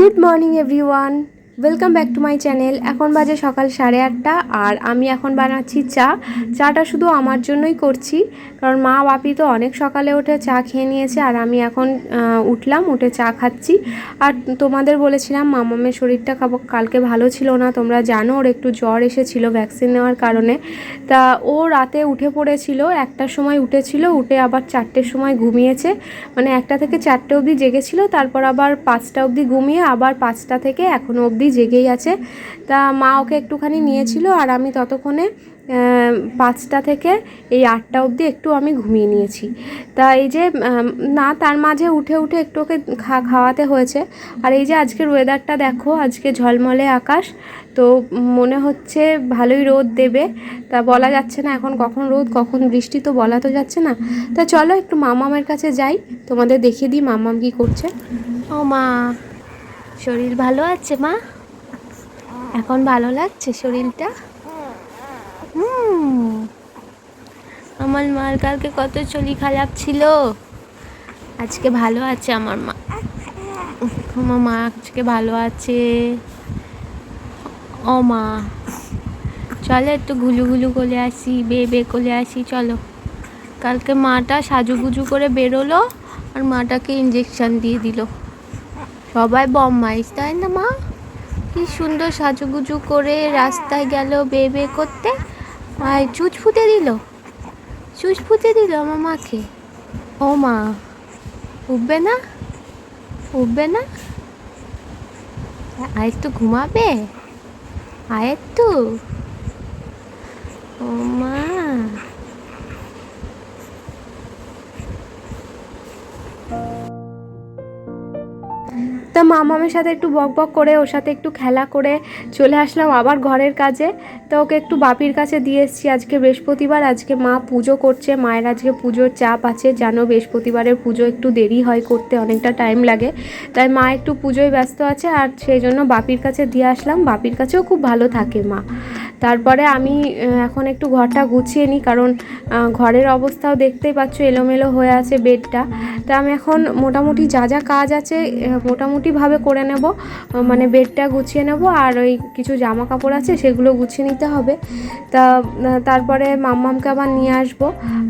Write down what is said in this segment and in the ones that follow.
Good morning everyone, welcome back to my channel. এখন বাজে সকাল 8:30 আর আমি এখন বানাচ্ছি চাটা শুধু আমার জন্যই করছি, কারণ মা বাপি তো অনেক সকালে উঠে চা খেয়ে নিয়েছে আর আমি এখন উঠে চা খাচ্ছি। আর তোমাদের বলেছিলাম মামামের শরীরটা কালকে ভালো ছিল না, তোমরা জানো ওর একটু জ্বর এসেছিলো ভ্যাকসিন নেওয়ার কারণে। তা ও রাতে উঠে পড়েছিল, 1টার সময় উঠেছিল, উঠে আবার 4টের সময় ঘুমিয়েছে, মানে 1টা থেকে 4টে অবধি জেগেছিল, তারপর আবার 5টা অবধি ঘুমিয়ে আবার 5টা থেকে এখনও অবধি জেগেই আছে। তা মা ওকে একটুখানি নিয়েছিল আর আমি ততক্ষণে 5টা থেকে এই 8টা অবধি একটু আমি ঘুমিয়ে নিয়েছি। তা এই যে না, তার মাঝে উঠে একটু ওকে খাওয়াতে হয়েছে। আর এই যে আজকের ওয়েদারটা দেখো, আজকে ঝলমলে আকাশ, তো মনে হচ্ছে ভালোই রোদ দেবে। তা বলা যাচ্ছে না এখন কখন রোদ কখন বৃষ্টি, তো বলা তো যাচ্ছে না। তা চলো একটু মামামের কাছে যাই, তোমাদের দেখিয়ে দিই মামাম কি করছে। ও মা, শরীর ভালো আছে মা? এখন ভালো লাগছে শরীরটা? আমার মার কালকে কত শরীর খারাপ ছিল, আজকে ভালো আছে আমার মা। আমার মা আজকে ভালো আছে। ও মা, চলো একটু ঘুলু করে আসি, বে করে আসি চলো। কালকে মাটা সাজুগুজু করে বেরোলো আর মাটাকে ইঞ্জেকশন দিয়ে দিল। সবাই বম্মাইশ, তাই না মা? কি সুন্দর সাজুগুজু করে রাস্তায় গেল বে করতে, আর চুচ ফুটে দিল আমার মাকে। ও মা, উঠবে না? আর একটু ঘুমাবে, আর একটু। ও মা, তা মামামের সাথে একটু বক করে ওর সাথে একটু খেলা করে চলে আসলাম আবার ঘরের কাজে। তো ওকে একটু বাপির কাছে দিয়ে এসেছি। আজকে বৃহস্পতিবার, আজকে মা পুজো করছে, মায়ের আজকে পুজোর চাপ আছে, জানো বৃহস্পতিবারের পুজো একটু দেরি হয় করতে, অনেকটা টাইম লাগে, তাই মা একটু পুজোয় ব্যস্ত আছে আর সেই জন্য বাপির কাছে দিয়ে আসলাম। বাপির কাছেও খুব ভালো থাকে মা। তারপরে আমি এখন একটু ঘরটা গুছিয়ে নিই, কারণ ঘরের অবস্থাও দেখতেই পাচ্ছ, এলোমেলো হয়ে আছে বেডটা। তা আমি এখন মোটামুটি যা কাজ আছে মোটামুটিভাবে করে নেব, মানে বেডটা গুছিয়ে নেব আর ওই কিছু জামা কাপড় আছে সেগুলো গুছিয়ে নিতে হবে। তা তারপরে মাম্মামকে আবার নিয়ে আসবো।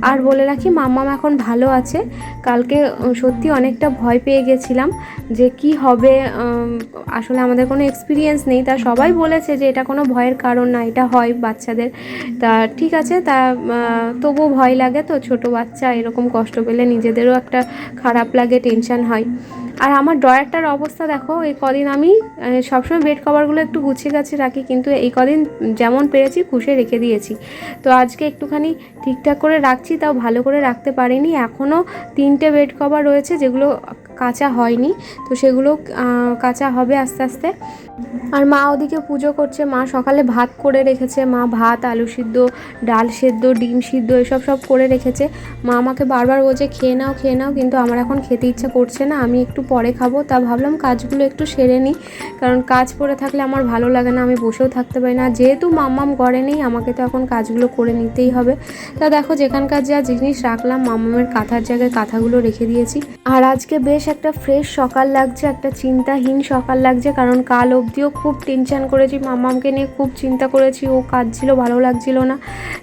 আর বলে রাখি মাম্মাম এখন ভালো আছে। কালকে সত্যি অনেকটা ভয় পেয়ে গেছিলাম যে কি হবে, আসলে আমাদের কোনো এক্সপিরিয়েন্স নেই, তা সবাই বলেছে যে এটা কোনো ভয়ের কারণ না, এটা হয় বাচ্চাদের। তা ঠিক আছে, তা তবুও ভয় লাগে, তো ছোট বাচ্চা এরকম কষ্ট পেলে নিজেদেরও একটা খারাপ লাগে, টেনশন হয়। আর আমার ড্রয়ারটার অবস্থা দেখো, এই কদিন আমি সবসময় বেড কভারগুলো একটু গুছিয়ে গাছে রাখি, কিন্তু এই কদিন যেমন পেরেছি খুশে রেখে দিয়েছি। তো আজকে একটুখানি ঠিকঠাক করে রাখছি, তাও ভালো করে রাখতে পারিনি। এখনও 3টে বেড কভার রয়েছে যেগুলো কাঁচা হয়নি, তো সেগুলো কাঁচা হবে আস্তে আস্তে। আর মা ওদিকে পুজো করছে, মা সকালে ভাত করে রেখেছে, মা ভাত, আলু সিদ্ধ, ডাল সেদ্ধ, ডিম সিদ্ধ এসব করে রেখেছে। মা আমাকে বারবার বলছে খেয়ে নাও, কিন্তু আমার এখন খেতে ইচ্ছা করছে না, আমি একটু পরে খাবো। তা ভাবলাম কাজগুলো একটু সেরে নিই, কারণ কাজ পড়ে থাকলে আমার ভালো লাগে না, আমি বসেও থাকতে পারি না। যেহেতু মাম্মাম ঘরে নেই, আমাকে তো এখন কাজগুলো করে নিতেই হবে। তা দেখো যেখানকার যা জিনিস রাখলাম, মাম্মামের কাঁথার জায়গায় কাঁথাগুলো রেখে দিয়েছি। আর আজকে বেশ একটা ফ্রেশ সকাল লাগছে, একটা চিন্তাহীন সকাল লাগছে, কারণ কাল অবধিও খুব টেনশান করেছি, মাম্মামকে নিয়ে খুব চিন্তা করেছি, ও কাঁদছিল, ভালো লাগছিল না।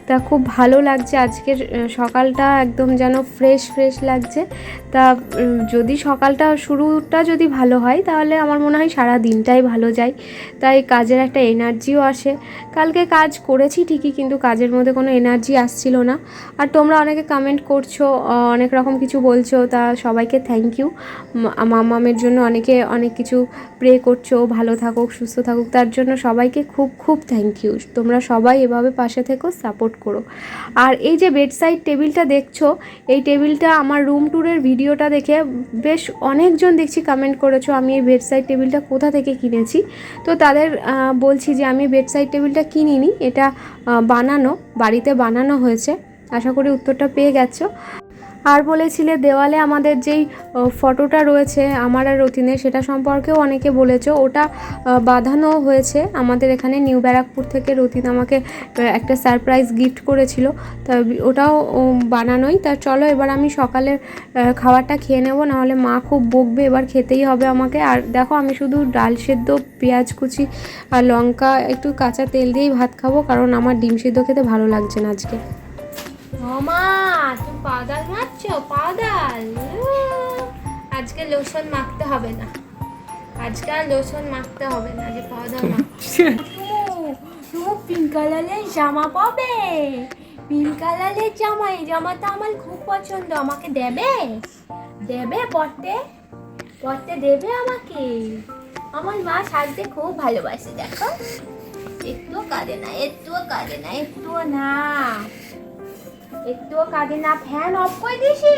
তা খুব ভালো লাগছে আজকের সকালটা, একদম যেন ফ্রেশ লাগছে। তা যদি সকালটা শুরুটা যদি ভালো হয় তাহলে আমার মনে হয় সারা দিনটাই ভালো যায়, তাই কাজের একটা এনার্জিও আসে। কালকে কাজ করেছি ঠিকই, কিন্তু কাজের মধ্যে কোনো এনার্জি আসছিল না। আর তোমরা অনেকে কমেন্ট করছো, অনেক রকম কিছু বলছো, তা সবাইকে থ্যাংক ইউ। মামামের জন্য অনেকে অনেক কিছু প্রে করছো, ভালো থাকুক, সুস্থ থাকুক, তার জন্য সবাইকে খুব থ্যাংক ইউ। তোমরা সবাই এভাবে পাশে থেকো, সাপোর্ট করো। আর এই যে বেডসাইড টেবিলটা দেখছো, এই টেবিলটা আমার রুম ট্যুরের ভিডিওটা দেখে বেশ অনেকজন দেখছি কমেন্ট করেছো আমি এই বেডসাইড টেবিলটা কোথা থেকে কিনেছি। তো তাদের বলছি যে আমি বেডসাইড টেবিলটা কিনিনি, এটা বাড়িতে বানানো হয়েছে। আশা করি উত্তরটা পেয়ে গেছো। আর বলেছিলে দেওয়ালে আমাদের যেই ফটোটা রয়েছে আমার আর রতিনের, সেটা সম্পর্কেও অনেকে বলেছো। ওটা বাঁধানো হয়েছে আমাদের এখানে নিউ ব্যারাকপুর থেকে। রতিন আমাকে একটা সারপ্রাইজ গিফট করেছিল, তা ওটাও বানানোই। তা চলো এবার আমি সকালের খাবারটা খেয়ে নেবো, নাহলে মা খুব বকবে। এবার খেতেই হবে আমাকে। আর দেখো আমি শুধু ডাল সেদ্ধ, পেঁয়াজ কুচি আর লঙ্কা একটু কাঁচা তেল দিয়েই ভাত খাবো, কারণ আমার ডিম সেদ্ধ খেতে ভালো লাগছে না আজকে। মামা তুমি পাউডার মাখছো? পাউডার আজকে লোশন মাখতে হবে না, আজকে আর লোশন মাখতে হবে না, যে পাউডার মাখছে। তুমি পিঙ্ক কালারের জামা পাবে, পিঙ্ক কালারের জামা। এই জামাটা আমার খুব পছন্দ, আমাকে দেবে? দেবে পরতে? পরতে দেবে আমাকে? আমার মা সাজতে খুব ভালোবাসে, দেখো একটুও কাঁদে না, একটুও কাঁদে না, একটুও না, একটুও কাঁদে না। ফ্যান অফ করে দিছি,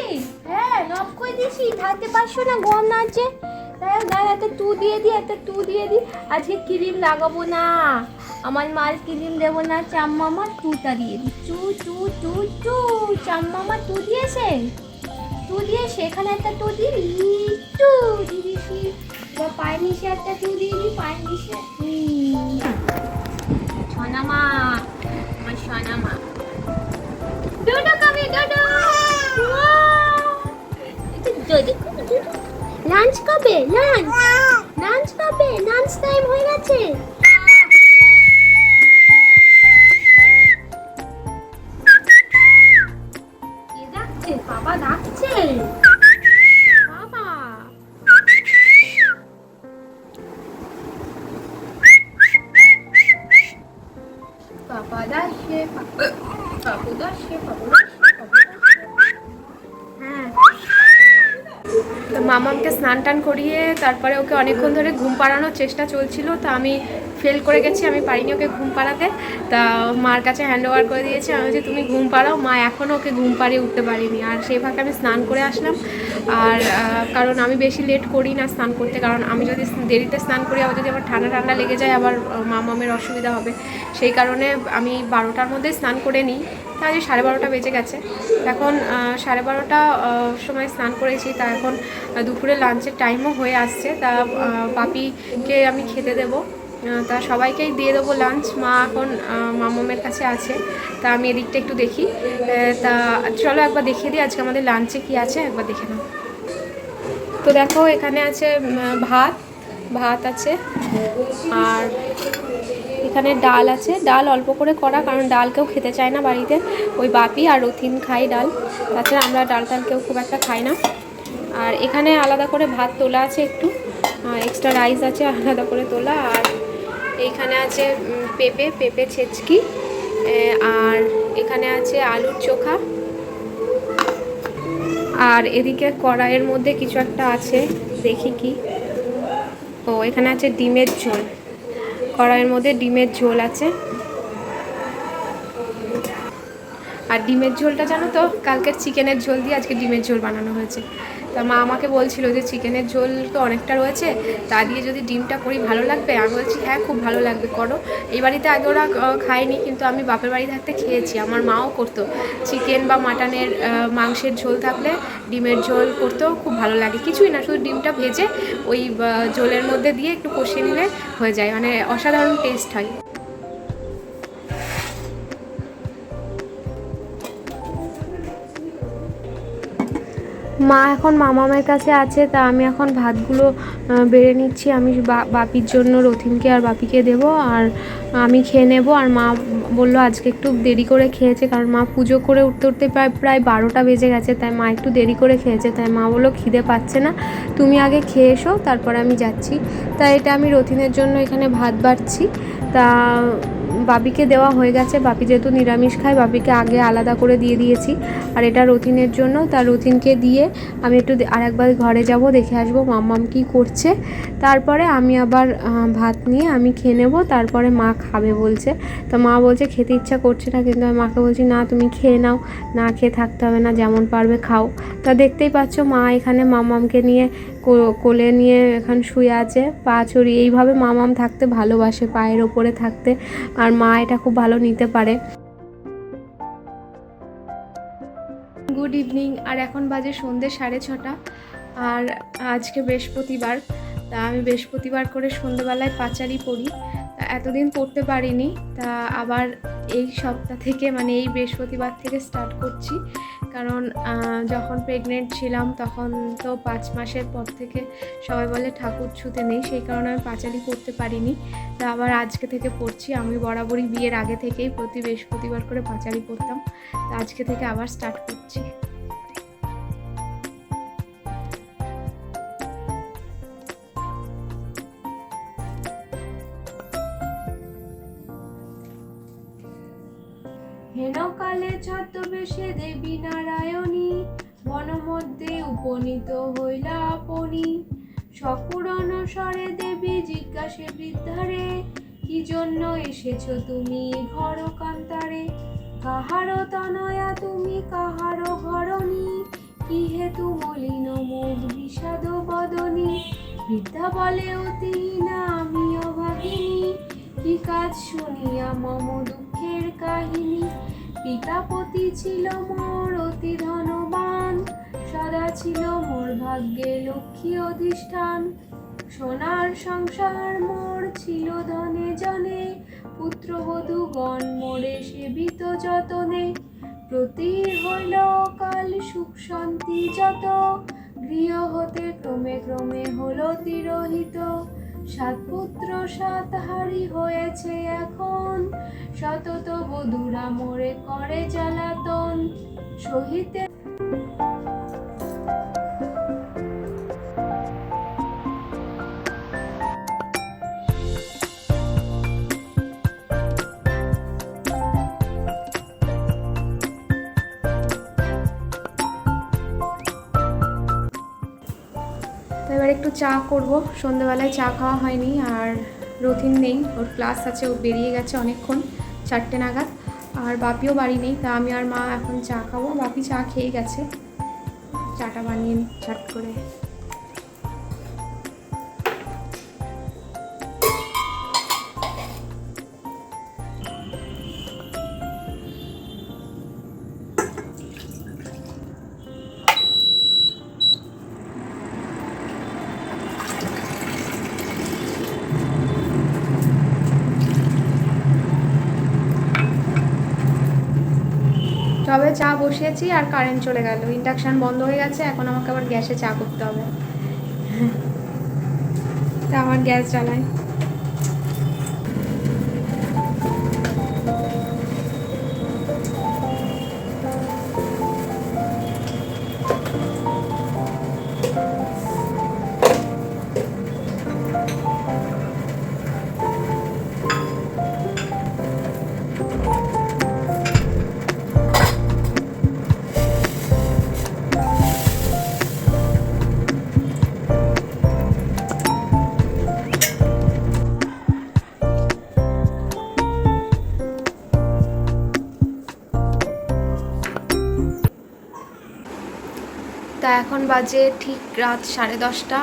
ফ্যান অফ করে দিছি, থাকতে পারছো না, গরম লাগছে। তাই একটা টু দিয়ে দিই, একটা টু দিয়ে দিই। আজকে ক্রিম লাগাবো না, আমার মাল ক্রিম দেবো না, চাম্মামা টুটা দিয়ে দিই। টু টু টু টু, চাম্মামা টু দিয়েছে, টু দিয়েছে। এখানে একটা টু দিই, টু দিয়ে দিছি। এবার পায়ের নিচে একটা টু দিয়ে দিই, পায়ের নিচে। সোনামা, আমার সোনামা। ডোডো খাবে, ডোডো। লাঞ্চ কবে? লাঞ্চ কবে? লাঞ্চ টাইম হয়ে গেছে। কে ডাকছে? বাবা ডাকছে, বাবা। পাপা ডাকছে, পাপু ডাকছে, পাপু ডাকছে। হ্যাঁ, তো মামাকে স্নান টান করিয়ে তারপরে ওকে অনেকক্ষণ ধরে ঘুম পাড়ানোর চেষ্টা চলছিল। তা আমি ফেল করে গেছি, আমি পারিনি ওকে ঘুম পাড়াতে। তা মার কাছে হ্যান্ড ওভার করে দিয়েছি। আমি বলছি তুমি ঘুম পাড়াও। মা এখনও ওকে ঘুম পাড়িয়ে উঠতে পারিনি। আর সেই ফাঁকে আমি স্নান করে আসলাম। আর কারণ আমি বেশি লেট করি না স্নান করতে, কারণ আমি যদি দেরিতে স্নান করি আবার যদি আমার ঠান্ডা ঠান্ডা লেগে যায়, আবার মামামের অসুবিধা হবে। সেই কারণে আমি 12টার মধ্যে স্নান করে নিই। তা আজ 12:30 বেজে গেছে। এখন 12:30 সময় স্নান করেছি। তা এখন দুপুরে লাঞ্চের টাইমও হয়ে আসছে। তা পাপিকে আমি খেতে দেবো, তা সবাইকেই দিয়ে দেবো লাঞ্চ। মা এখন মামামের কাছে আছে। তা আমি এদিকটা একটু দেখি। তা চলো একবার দেখিয়ে দিই আজকে আমাদের লাঞ্চে কি আছে, একবার দেখে নাও। তো দেখো এখানে আছে ভাত আছে, আর এখানে ডাল আছে। ডাল অল্প করে করা, কারণ ডাল কেউ খেতে চায় না বাড়িতে। ওই বাপি আর রথিন খাই ডাল, তাছাড়া আমরা ডাল কেউ খুব একটা খাই না। আর এখানে আলাদা করে ভাত তোলা আছে, একটু এক্সট্রা রাইস আছে আলাদা করে তোলা। আর এইখানে আছে পেঁপে ছেচকি, আর এখানে আছে আলুর চোখা। আর এদিকে কড়াইয়ের মধ্যে কিছু একটা আছে, দেখি কি। ও এখানে আছে ডিমের ঝোল, কড়াইয়ের মধ্যে ডিমের ঝোল আছে। আর ডিমের ঝোলটা জানো তো, কালকের চিকেনের ঝোল দিয়ে আজকে ডিমের ঝোল বানানো হয়েছে। তা মা আমাকে বলছিল যে চিকেনের ঝোল তো অনেকটা রয়েছে, তা দিয়ে যদি ডিমটা করি ভালো লাগবে। আমি বলছি হ্যাঁ খুব ভালো লাগবে, করো। এই বাড়িতে আগে ওরা খায়নি, কিন্তু আমি বাপের বাড়ি থাকতে খেয়েছি। আমার মাও করতো চিকেন বা মাটনের মাংসের ঝোল থাকলে ডিমের ঝোল করতেও খুব ভালো লাগে। কিছুই না, শুধু ডিমটা ভেজে ওই ঝোলের মধ্যে দিয়ে একটু কষিয়ে নিলে হয়ে যায়, মানে অসাধারণ টেস্ট হয়। মা এখন মামামের কাছে আছে। তা আমি এখন ভাতগুলো বেড়ে নিচ্ছি। আমি বাপির জন্য রথিনকে আর বাপিকে দেবো, আর আমি খেয়ে নেব। আর মা বললো আজকে একটু দেরি করে খেয়েছে, কারণ মা পুজো করে উঠতে উঠতে প্রায় 12টা বেজে গেছে। তাই মা একটু দেরি করে খেয়েছে। তাই মা বললো খিদে পাচ্ছে না, তুমি আগে খেয়ে এসো, তারপর আমি যাচ্ছি। তাই এটা আমি রথিনের জন্য এখানে ভাত বাড়ছি। তা বাপিকে দেওয়া হয়ে গেছে। বাপি যেহেতু নিরামিষ খায়, বাপিকে আগে আলাদা করে দিয়ে দিয়েছি। আর এটা রথিনের জন্য। তা রথিনকে দিয়ে আমি একটু আরেকবার ঘরে যাব, দেখে আসবো মাম্মাম কী করছে। তারপরে আমি আবার ভাত নিয়ে আমি খেয়ে নেবো। তারপরে মা খাবে বলছে। তো মা বলছে খেতে ইচ্ছা করছে না, কিন্তু আমি মাকে বলছি না তুমি খেয়ে নাও, না খেয়ে থাকতে হবে না, যেমন পারবে খাও। তা দেখতেই পাচ্ছ মা এখানে মাম্মামকে নিয়ে কোলে নিয়ে এখানে শুয়ে আছে, পা ছড়িয়ে। এইভাবে মামাম থাকতে ভালোবাসে, পায়ের ওপরে থাকতে। আর মা এটা খুব ভালো নিতে পারে। Good good evening. আর এখন বাজে সন্ধ্যে 6:30। আর আজকে বৃহস্পতিবার, তা আমি বৃহস্পতিবার করে সন্ধ্যেবেলায় পাঁচালি পড়ি। তা এতদিন পড়তে পারিনি, তা আবার এই সপ্তাহ থেকে মানে এই বৃহস্পতিবার থেকে স্টার্ট করছি। কারণ যখন প্রেগনেন্ট ছিলাম তখন তো 5 মাসের পর থেকে সবাই বলে ঠাকুর ছুতে নেই, সেই কারণে আমি পাঁচালি পড়তে পারিনি। তা আবার আজকে থেকে পড়ছি। আমি বরাবরই বিয়ের আগে থেকেই প্রতি বৃহস্পতিবার করে পাঁচালি পড়তাম, তা আজকে থেকে আবার স্টার্ট করছি। হেনকালে ছদ্মবেশে দেবী নারায়ণী, বনমধ্যে উপনীত হইলা আপনি। সকুরণ স্বরে দেবী জিজ্ঞাসে বৃদ্ধারে, কি জন্য এসেছ তুমি ঘর কান্তারে? কাহারো তনয়া তুমি কাহারো ঘরণী, কি হেতু মলিন মুখ বিষাদ বদনী? বৃদ্ধা বলে অতিহীনা আমি অভাগিনী, কি কাজ শুনিয়া মম দুঃখের কাহিনী। পিতাপতি ছিল মোর অতি ধনবান, সদা ছিল মোর ভাগ্যে লক্ষ্মী অধিষ্ঠান। সোনার সংসার মোর ছিল ধনে জনে, পুত্রবধূগণ মোরে সেবিত যতনে। প্রতি হইল কাল সুখ শান্তি যত, গৃহ হতে ক্রমে ক্রমে হলো তিরোহিত। 7 পুত্র 7 হারি হয়েছে এখন, সতত বধূরা মোরে করে জ্বালাতন। সহিতে এবার একটু চা করব। সন্ধ্যেবেলায় চা খাওয়া হয়নি, আর রথিন নেই, ওর ক্লাস আছে, ও বেরিয়ে গেছে অনেকক্ষণ, 4টে নাগাদ। আর বাপিও বাড়ি নেই, তা আমি আর মা এখন চা খাবো। বাপি চা খেয়ে গেছে, চাটা বানিয়ে নিই ঝট করে। তবে চা বসিয়েছি আর কারেন্ট চলে গেল, ইন্ডাকশান বন্ধ হয়ে গেছে। এখন আমাকে আবার গ্যাসে চা করতে হবে। তা আমার গ্যাস জ্বালায়। তা এখন বাজে ঠিক রাত 10:30,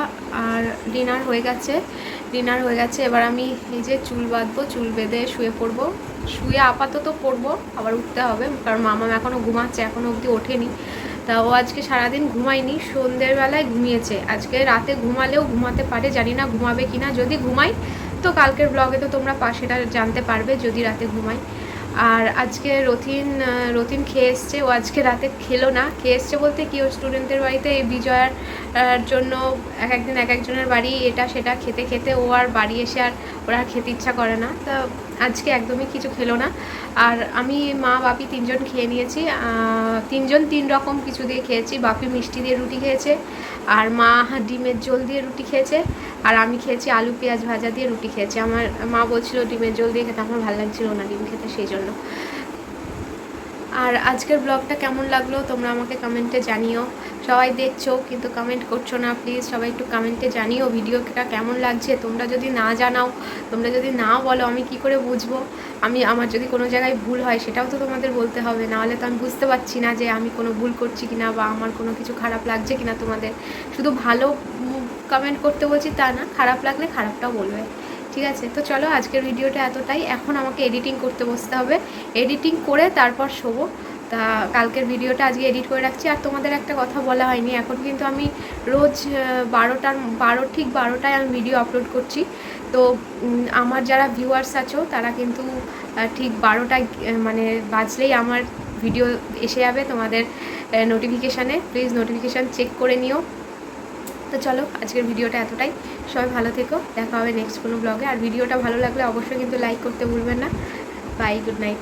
আর ডিনার হয়ে গেছে। এবার আমি এই যে চুল বাঁধবো, চুল বেঁধে শুয়ে পড়বো। শুয়ে আপাতত পড়বো, আবার উঠতে হবে, কারণ মামা এখনও ঘুমাচ্ছে, এখনও অবধি ওঠেনি। তা ও আজকে সারাদিন ঘুমায়নি, সন্ধ্যের বেলায় ঘুমিয়েছে। আজকে রাতে ঘুমালেও ঘুমাতে পারে, জানি না ঘুমাবে কিনা। যদি ঘুমাই তো কালকের ব্লগে তো তোমরা সেটা জানতে পারবে, যদি রাতে ঘুমাই। আর আজকে রথিন খেয়ে এসছে। ও আজকে রাতে খেলো না, খেয়ে এসছে বলতে কি, ও স্টুডেন্টদের বাড়িতে এই বিজয়ার জন্য একদিন এক একজনের বাড়ি এটা সেটা খেতে খেতে ও আর বাড়ি এসে আর ওরা খেতে ইচ্ছা করে না। তা আজকে একদমই কিছু খেলো না। আর আমি মা বাপি 3জন খেয়ে নিয়েছি। 3জন 3 রকম কিছু দিয়ে খেয়েছি। বাপি মিষ্টি দিয়ে রুটি খেয়েছে, আর মা ডিমের ঝোল দিয়ে রুটি খেয়েছে, আর আমি খেয়েছি আলু পেঁয়াজ ভাজা দিয়ে রুটি খেয়েছি। আমার মা বলছিল ডিমের ঝোল দিয়ে খেতে, আমার ভালো লাগছিল না ডিম খেতে, সেই জন্য। আর আজকের ব্লগটা কেমন লাগলো তোমরা আমাকে কমেন্টে জানিও। সবাই দেখছো কিন্তু কমেন্ট করছো না, প্লিজ সবাই একটু কমেন্টে জানিও ভিডিওটা কেমন লাগছে। তোমরা যদি না জানাও, তোমরা যদি না বলো, আমি কি করে বুঝবো? আমার যদি কোনো জায়গায় ভুল হয় সেটাও তো তোমাদের বলতে হবে, নাহলে তো আমি বুঝতে পারছি না যে আমি কোনো ভুল করছি কিনা, বা আমার কোনো কিছু খারাপ লাগছে কিনা তোমাদের। শুধু ভালো কমেন্ট করতে বলছি তা না, খারাপ লাগলে খারাপটাও বলবে, ঠিক আছে? তো চলো আজকের ভিডিওটা এতটাই। এখন আমাকে এডিটিং করতে বসতে হবে, এডিটিং করে তারপর শোবো। তা কালকের ভিডিওটা আজকে এডিট করে রাখছি। আর তোমাদের একটা কথা বলা হয়নি, এখন কিন্তু আমি রোজ 12 ঠিক 12টায় আমি ভিডিও আপলোড করছি। তো আমার যারা ভিউয়ার্স আছো তারা কিন্তু ঠিক 12টায় মানে বাজলেই আমার ভিডিও এসে যাবে তোমাদের নোটিফিকেশানে। প্লিজ নোটিফিকেশান চেক করে নিও। তো চলো আজকের ভিডিওটা এতটাই। সবাই ভালো থেকো, দেখা হবে নেক্সট কোনো ব্লগে। আর ভিডিওটা ভালো লাগলে অবশ্যই কিন্তু লাইক করতে ভুলবেন না। Bye, good night.